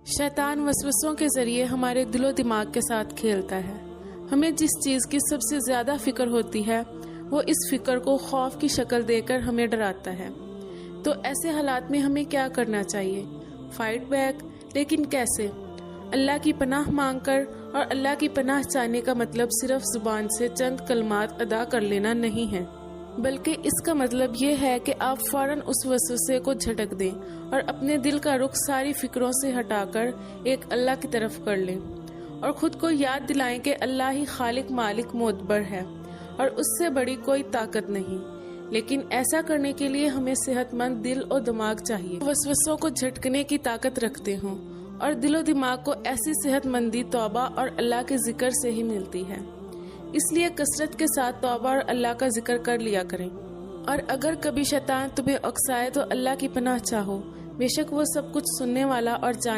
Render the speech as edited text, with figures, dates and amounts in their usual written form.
शैतान वसवसों के जरिए हमारे दिलो दिमाग के साथ खेलता है। हमें जिस चीज़ की सबसे ज़्यादा फिक्र होती है वो इस फिक्र को खौफ की शक्ल देकर हमें डराता है। तो ऐसे हालात में हमें क्या करना चाहिए? फाइट बैक, लेकिन कैसे? अल्लाह की पनाह मांगकर, और अल्लाह की पनाह चाहने का मतलब सिर्फ जुबान से चंद कलमात अदा कर लेना नहीं है, बल्कि इसका मतलब ये है कि आप फौरन उस वसवसे को झटक दें और अपने दिल का रुख सारी फिक्रों से हटाकर एक अल्लाह की तरफ कर लें और खुद को याद दिलाएं कि अल्लाह ही खालिक मालिक मोतबर है और उससे बड़ी कोई ताकत नहीं। लेकिन ऐसा करने के लिए हमें सेहतमंद दिल और दिमाग चाहिए, वसवसों को झटकने की ताकत रखते हों, और दिलो दिमाग को ऐसी सेहतमंदी तौबा और अल्लाह के जिक्र से ही मिलती है। इसलिए कसरत के साथ तौबा और अल्लाह का जिक्र कर लिया करें। और अगर कभी शैतान तुम्हें उकसाए तो अल्लाह की पनाह चाहो, बेशक वो सब कुछ सुनने वाला और